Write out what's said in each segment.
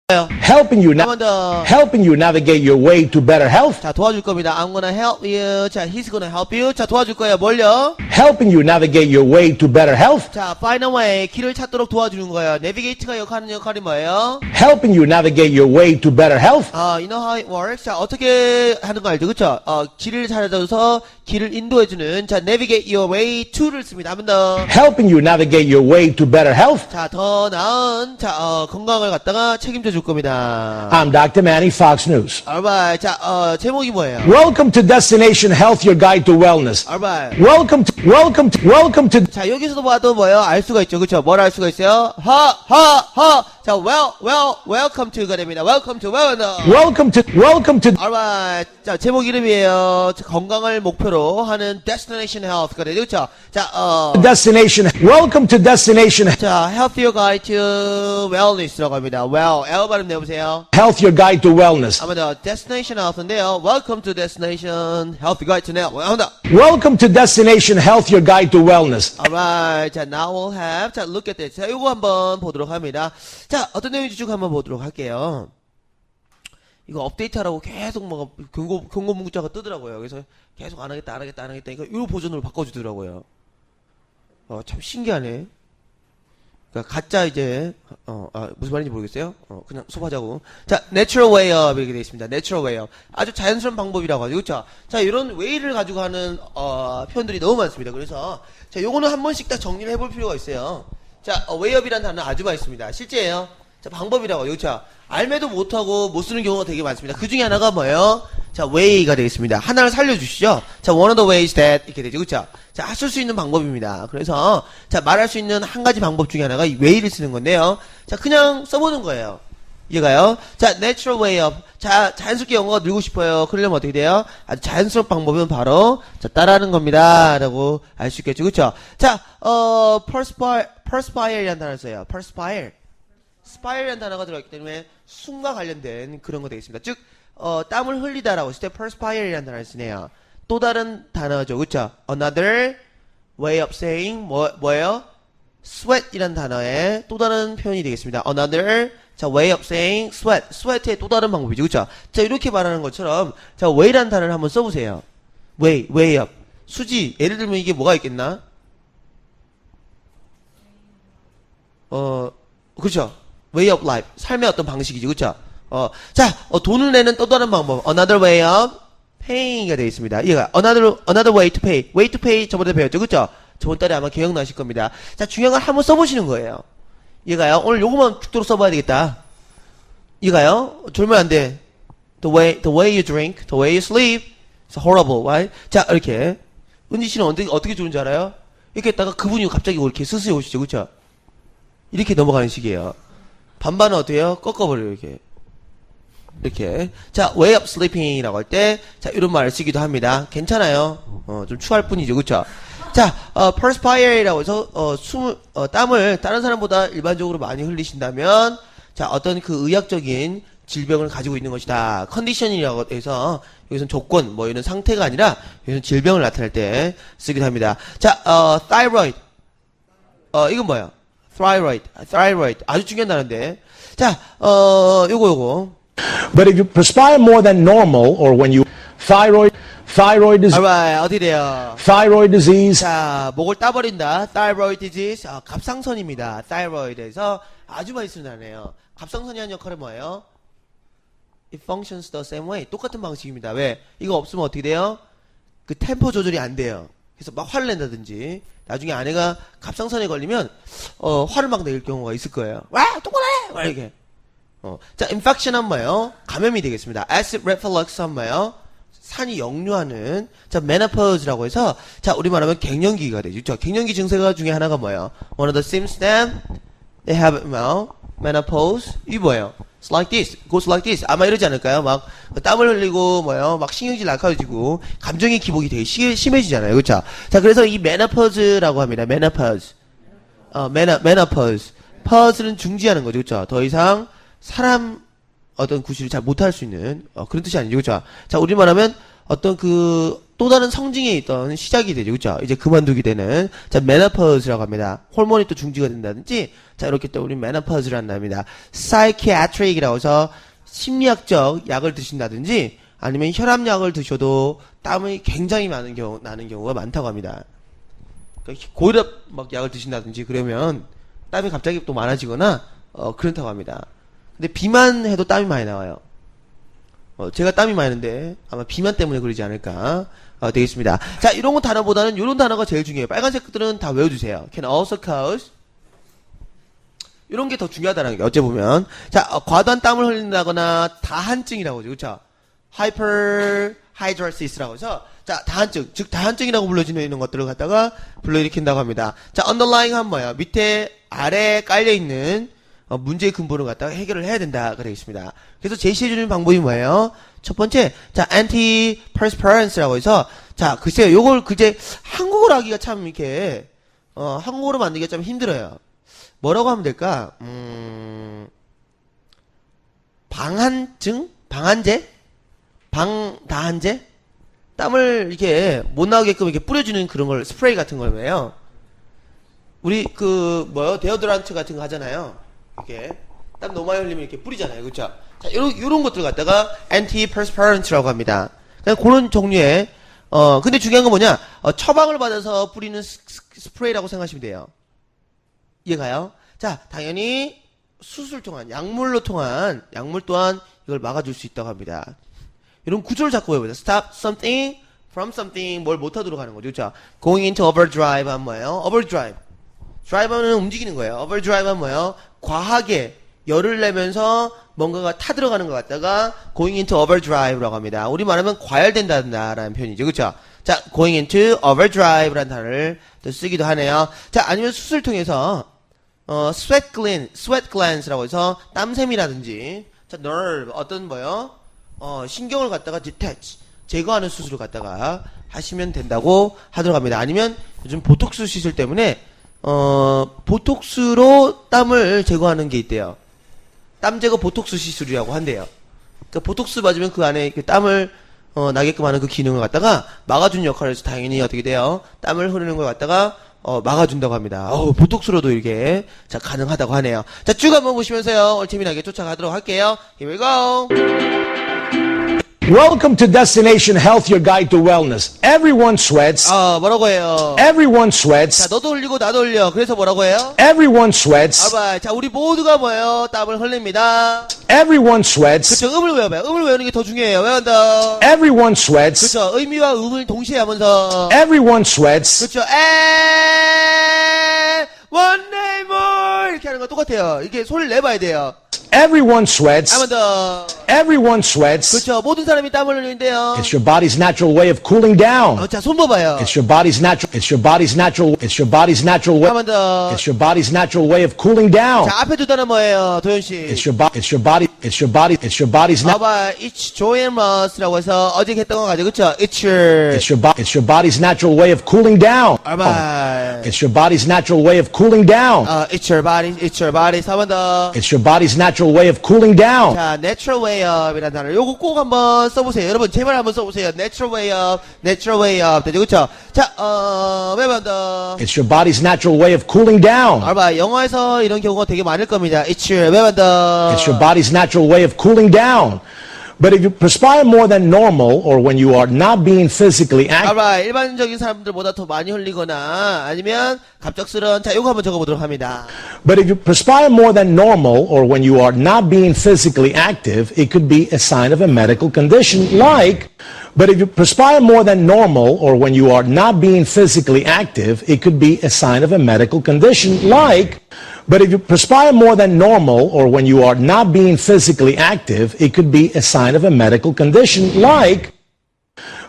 helping you 한 번 더. helping you navigate your way to better health, 자, 도와줄 겁니다. I'm gonna help you. 자, he's gonna help you. 자, 도와줄 거예요. 뭘요? helping you navigate your way to better health, 자, find a way. 길을 찾도록 도와주는 거예요. navigate가 하는 역할이 뭐예요? helping you navigate your way to better health, you know how it works? 자, 어떻게 하는 거 알죠? 그쵸? 길을 찾아줘서 길을 인도해주는, 자, navigate your way to를 씁니다. 한 번 더. helping you navigate your way to better health. 자, 더 나은, 자, 건강을 갖다가 책임져 줄 겁니다. I'm Dr. Manny, Fox News. alright. 자, 제목이 뭐예요? Welcome to Destination Health, your guide to wellness. alright. Welcome to 자, 여기서도 봐도 뭐예요? 알 수가 있죠. 그쵸? 뭘 알 수가 있어요? 자, welcome to가 됩니다. welcome to wellness. alright. 자, 제목 이름이에요. 건강을 목표로 하는 Destination Health가 되죠. 그쵸? 자, welcome to Destination 자, Healthier Guide to Wellness라고 합니다. L 발음 내보세요. Health, your guide to wellness. 한번 더, Destination Health인데요. Welcome to Destination Healthy Guide to Health. 한번 더. Welcome to Destination Health, your guide to wellness. alright. 자, now we'll have, 자, look at this. 자, 요거 한번 보도록 합니다. 자, 어떤 내용인지 쭉 한번 보도록 할게요. 이거 업데이트하라고 계속 뭐 경고 문자가 뜨더라고요. 그래서 계속 안 하겠다. 이거 이 버전으로 바꿔주더라고요. 참 신기하네. 그러니까 가짜 이제 무슨 말인지 모르겠어요. 그냥 수업하자고. 자, natural way up 이렇게 되어 있습니다. natural way up. 아주 자연스러운 방법이라고 하죠. 그렇죠? 자, 이런 way를 가지고 하는 표현들이 너무 많습니다. 그래서 자, 요거는 한 번씩 다 정리를 해볼 필요가 있어요. 자, way up이라는 단어 아주 많습니다. 실제예요. 자, 방법이라고. 그렇죠? 알매도 못하고 못 쓰는 경우가 되게 많습니다. 그 중에 하나가 뭐예요? 자, way가 되겠습니다. 하나를 살려주시죠. 자, one of the ways that 이렇게 되죠. 그쵸? 자, 쓸 수 있는 방법입니다. 그래서 자, 말할 수 있는 한 가지 방법 중에 하나가 이 way를 쓰는 건데요. 자, 그냥 써보는 거예요. 이해가요? 자, natural way of. 자, 자연스럽게 영어가 늘고 싶어요. 그러려면 어떻게 돼요? 아주 자연스러운 방법은 바로 자, 따라하는 겁니다. 라고 알 수 있겠죠. 그쵸? 자, perspire이라는 단어를 써요. perspire. spire이라는 단어가 들어있기 때문에 숨과 관련된 그런 거 되겠습니다. 즉, 땀을 흘리다라고 했을 때 perspire이라는 단어를 쓰네요. 또 다른 단어죠. 그쵸? another way of saying 뭐예요? sweat이라는 단어의 또 다른 표현이 되겠습니다. another 자, way of saying sweat의 또 다른 방법이죠. 그쵸? 자, 이렇게 말하는 것처럼 자, way라는 단어를 한번 써보세요. way up. 수지. 예를 들면 이게 뭐가 있겠나? 그쵸? way of life. 삶의 어떤 방식이죠. 그쵸? 자, 돈을 내는 또 다른 방법. another way of paying이가 되어 있습니다. 얘가 another way to pay. way to pay 저번에 배웠죠. 그쵸? 저번 달에 아마 기억나실 겁니다. 자, 중요한 걸 한번 써보시는 거예요. 얘가요. 오늘 요거만 죽도록 써봐야 되겠다. 얘가요. 졸면 안 돼. The way you drink, the way you sleep, it's horrible, right? 자, 이렇게. 은지 씨는 어떻게 좋은지 알아요? 이렇게 했다가 그분이 갑자기 이렇게 스스로 오시죠. 그쵸? 이렇게 넘어가는 식이에요. 반반은 어때요? 꺾어버려요, 이렇게. 자, way of sleeping이라고 할 때, 자, 이런 말을 쓰기도 합니다. 괜찮아요. 좀 추할 뿐이죠. 그쵸? 자, perspire이라고 해서, 땀을 다른 사람보다 일반적으로 많이 흘리신다면, 자, 어떤 그 의학적인 질병을 가지고 있는 것이다. 컨디션이라고 해서, 여기서는 조건, 뭐 이런 상태가 아니라, 여기서는 질병을 나타낼 때 쓰기도 합니다. 자, thyroid. 이건 뭐야? thyroid. 아주 중요한 단어인데. 자, 요거. But if you perspire more than normal, or when you thyroid alright, 어디 돼요? thyroid disease, 자, 목을 따버린다. thyroid disease. 갑상선입니다. thyroid에서 아주 많이 쓰는 단어예요. 갑상선이 하는 역할은 뭐예요? It functions the same way. 똑같은 방식입니다. 왜? 이거 없으면 어떻게 돼요? 그 템포 조절이 안 돼요. 그래서 막 화를 낸다든지, 나중에 아내가 갑상선에 걸리면, 화를 막 낼 경우가 있을 거예요. 와! 똑바로 해! 이렇게. 자, infection 한 뭐예요? 감염이 되겠습니다. acid reflux 한 뭐예요? 산이 역류하는, 자, menopause라고 해서, 자, 우리 말하면 갱년기가 되죠. 갱년기 증세가 중에 하나가 뭐예요? One of the symptoms they have, menopause. 이게 뭐예요? It's like this, goes like this. 아마 이러지 않을까요? 막, 땀을 흘리고, 막 신경질 날카로워지고, 감정의 기복이 되게 심해지잖아요. 그쵸? 자, 그래서 이 menopause라고 합니다. menopause. menopause. pause는 중지하는 거죠. 그쵸? 더 이상, 사람, 어떤 구실을 잘 못할 수 있는, 그런 뜻이 아니죠. 그쵸? 자, 우리말하면, 어떤 또 다른 성징에 있던 시작이 되죠. 그죠? 이제 그만두게 되는. 자, menopause라고 합니다. 호르몬이 또 중지가 된다든지. 자, 이렇게 또 우리 menopause를 한답니다. psychiatric이라고 해서 심리학적 약을 드신다든지 아니면 혈압약을 드셔도 땀이 굉장히 나는 경우가 많다고 합니다. 그러니까 고혈압 막 약을 드신다든지 그러면 땀이 갑자기 또 많아지거나, 그렇다고 합니다. 근데 비만 해도 땀이 많이 나와요. 제가 땀이 많이 나는데 아마 비만 때문에 그러지 않을까 되겠습니다. 자, 이런 거 단어보다는 이런 단어가 제일 중요해요. 빨간색들은 다 외워주세요. Can also cause. 이런 게 더 중요하다는 게 어째 보면 자, 과도한 땀을 흘린다거나 다한증이라고 하죠. 그렇죠? hyperhidrosis라고 해서 자, 다한증, 즉 다한증이라고 불러지는 것들을 갖다가 불러일으킨다고 합니다. 자, underlying 한 뭐야? 밑에 아래에 깔려 있는 문제의 근본을 갖다가 해결을 해야 된다가 되겠습니다. 그래서 제시해주는 방법이 뭐예요? 첫 번째, 자, antiperspirance라고 해서, 자, 글쎄요, 요걸 한국어로 하기가 참 이렇게, 한국어로 만들기가 좀 힘들어요. 뭐라고 하면 될까? 방한증? 방한제? 방다한제? 땀을 이렇게 못 나오게끔 이렇게 뿌려주는 그런 걸, 스프레이 같은 거예요. 우리 데오드란트 같은 거 하잖아요. 이렇게 땀 너무 많이 흘리면 이렇게 뿌리잖아요. 그렇죠? 자, 요런 것들 갖다가 antiperspirant라고 합니다. 그냥 그런 종류의 근데 중요한 건 뭐냐? 처방을 받아서 뿌리는 스프레이라고 생각하시면 돼요. 이해가요? 자, 당연히 수술 통한 약물 또한 이걸 막아줄 수 있다고 합니다. 이런 구조를 잡고 외워보자. Stop something from something, 뭘 못하도록 하는 거죠. 그렇죠? Going into overdrive 하면 뭐예요? overdrive. 드라이브는 움직이는 거예요. overdrive는 뭐예요? 과하게 열을 내면서 뭔가가 타들어가는 것 같다가 going into overdrive라고 합니다. 우리 말하면 과열된다라는 표현이죠. 그렇죠? 자, going into overdrive라는 단어를 또 쓰기도 하네요. 자, 아니면 수술 통해서 sweat glands라고 해서 땀샘이라든지 자, nerve 어떤 뭐요? 신경을 갖다가 detach 제거하는 수술을 갖다가 하시면 된다고 하도록 합니다. 아니면 요즘 보톡스 시술 때문에 보톡스로 땀을 제거하는 게 있대요. 땀 제거 보톡스 시술이라고 한대요. 그러니까 보톡스 맞으면 그 안에 그 땀을 나게끔 하는 그 기능을 갖다가 막아주는 역할을 해서 당연히 어떻게 돼요? 땀을 흐르는 걸 갖다가 막아준다고 합니다. 보톡스로도 이렇게 자 가능하다고 하네요. 자, 쭉 한번 보시면서요. 얼티밋하게 쫓아가도록 할게요. Here we go. Welcome to Destination Health, your guide to wellness. Everyone sweats. 뭐라고 해요? Everyone sweats. 자, 너도 흘리고 나도 흘려. 그래서 뭐라고 해요? Everyone sweats. 알바이. 자, 우리 모두가 뭐예요? 땀을 흘립니다. Everyone sweats. 그쵸, 음을 외워봐요. 음을 외우는 게 더 중요해요. 외운다. Everyone sweats. 그쵸, 의미와 음을 동시에 하면서. Everyone sweats. 그쵸, one day more 이렇게 하는 거 똑같아요. 이게 소리를 내봐야 돼요. Everyone sweats. 한 번 더. Everyone sweats. 그쵸, 모든 사람이 땀을 흘리는데요. It's your body's natural way of cooling down. 자, 손 봐봐요. It's your body's natural way. 한 번 더. It's your body's natural way of cooling down. 자, 앞에 두 단어 뭐예요, 도현씨? It's your body's 봐봐, it's joyous,라고 해서 어제 했던 거 가죠, 그쵸? It's your body's natural way of cooling down. 알바. It's your body's natural way of cooling down. It's your body. 한 번 더. It's your body's natural way of cooling down. 자, natural way up이라는 단어. 요거 꼭 한번 써보세요. 여러분, 제발 한번 써보세요. natural way up. 되죠, 그쵸? 자, 매번 더. It's your body's natural way of cooling down. 알바, 영화에서 이런 경우가 되게 많을 겁니다. 매번 더. It's your body's natural way of cooling down. But if you perspire more than normal, or when you are not being physically active, 알바, 일반적인 사람들보다 더 많이 흘리거나, 아니면 갑작스러운, 자, 요거 한번 적어보도록 합니다. but if you perspire more than normal, or when you are not being physically active, it could be a sign of a medical condition like, but if you perspire more than normal, or when you are not being physically active, it could be a sign of a medical condition like, but if you perspire more than normal, or when you are not being physically active, it could be a sign of a medical condition like,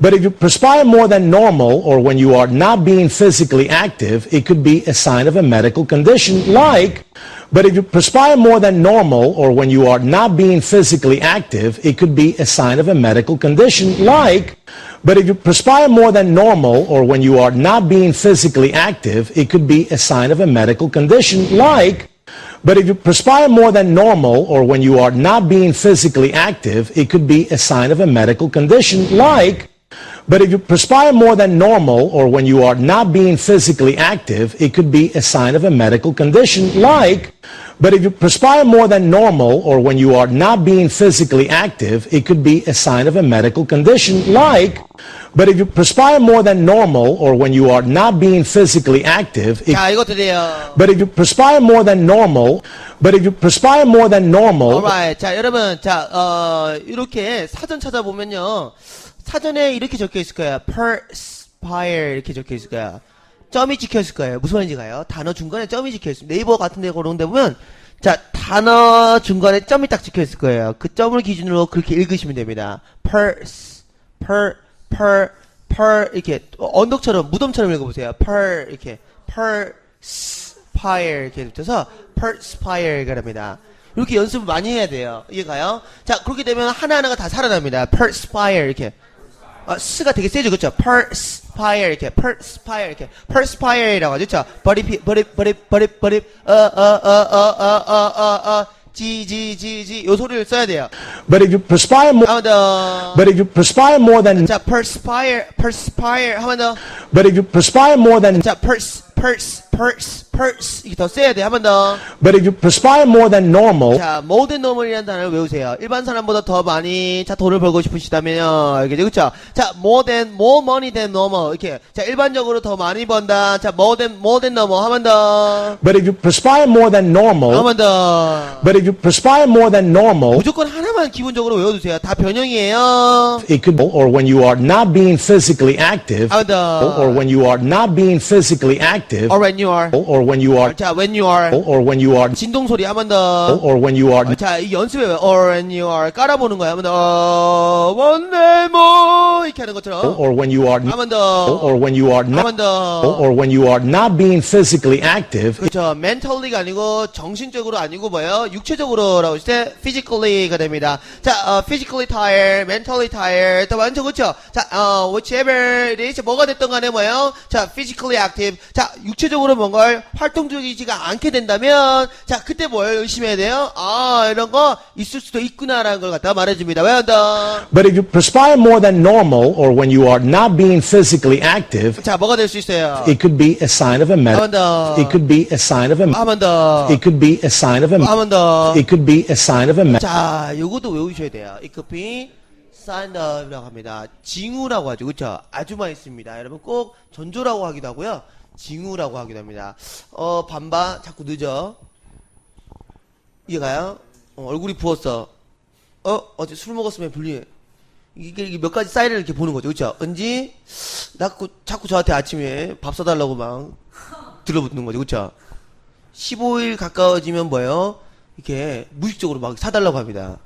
but if you perspire more than normal, or when you are not being physically active, it could be a sign of a medical condition like, but if you perspire more than normal, or when you are not being physically active, it could be a sign of a medical condition like, but if you perspire more than normal, or when you are not being physically active, it could be a sign of a medical condition like, but if you perspire more than normal, or when you are not being physically active, it could be a sign of a medical condition like, But if you perspire more than normal or when you are not being physically active, it could be a sign of a medical condition like, but if you perspire more than normal or when you are not being physically active, it could be a sign of a medical condition like, but if you perspire more than normal or when you are not being physically active, 자, 이것도 돼요. but if you perspire more than normal, but if you perspire more than normal, alright. 자, 여러분, 자, 이렇게 사전 찾아보면요. 사전에 이렇게 적혀 있을 거예요. perspire 이렇게 적혀 있을 거예요. 점이 찍혀 있을 거예요. 무슨 말인지 가요? 단어 중간에 점이 찍혀 있습니다. 네이버 같은 데 그런 데 보면 자, 단어 중간에 점이 딱 찍혀 있을 거예요. 그 점을 기준으로 그렇게 읽으시면 됩니다. per 이렇게 언덕처럼 무덤처럼 읽어보세요. 이렇게 perspire 이렇게 붙여서 perspire가 됩니다. 이렇게 연습을 많이 해야 돼요. 이해가요? 자, 그렇게 되면 하나하나가 다 살아납니다. perspire 이렇게. 스가 되게 세죠, 그렇죠? perspire 이렇게, perspire이라고 하죠, 그렇죠? 요 소리를 써야 돼요. but if you perspire more, 한 번 더. but if you perspire more than, 자, perspire, 한 번 더. but if you perspire more than, 자, 이게 더 세야 돼. 한 번 더. but if you perspire more than normal, 자, more than normal이라는 단어를 외우세요. 일반 사람보다 더 많이, 자, 돈을 벌고 싶으시다면요. 이렇게, 그쵸? 자, more money than normal. 이렇게. 자, 일반적으로 더 많이 번다. 자, more than normal. 한 번 더. but if you perspire more than normal, 한 번 더. but if you perspire more than normal, 무조건 하나만 기본적으로 외워두세요. 다 변형이에요. it could, or when you are not being physically active, 한 번 더. or when you are not being physically active, or when you are. or when you are, 자, when you are. or when you are, 진동 소리 한 번 더. or when you are, 자, 이 연습해요. or when you are. 깔아보는 거야. 한 번 더. one day more. 이렇게 하는 것처럼. or when you are, 한 번 더. or when you are 한 not, 번 더. or when you are not being physically active, 그렇죠. mentally가 아니고 정신적으로 아니고 뭐예요? 육체적으로라고 했을 때 physically가 됩니다. 자, physically tired, mentally tired. 또 완전 그렇죠. 자, whichever it is 뭐가 됐던 간에 뭐예요? 자, physically active. 자, 육체적으로 뭔가 활동적이지가 않게 된다면 자, 그때 뭘 열심히 해야 돼요? 이런 거 있을 수도 있구나라는 걸 갖다 말해줍니다. 왜 한다? but if you perspire more than normal or when you are not being physically active, 자, 뭐가 될 수 있어요? it could be a sign of a 한 번 더. it could be a sign of a 한 번 더. it could be a sign of a 한 번 더. it could be a sign of a 자, 요것도 외우셔야 돼요. It could be sign of라고 합니다. 징후라고 하죠. 그쵸? 아주 많이 씁니다. 여러분 꼭 전조라고 하기도 하고요. 징후라고 하기도 합니다. 반바 자꾸 늦어. 이해가요? 얼굴이 부었어. 어제 술 먹었으면 불리해. 이게 몇 가지 사인을 이렇게 보는 거죠. 그쵸? 은지, 자꾸 저한테 아침에 밥 사달라고 막 들러붙는 거죠. 그쵸? 15일 가까워지면 뭐예요? 이렇게 무의식적으로 막 사달라고 합니다.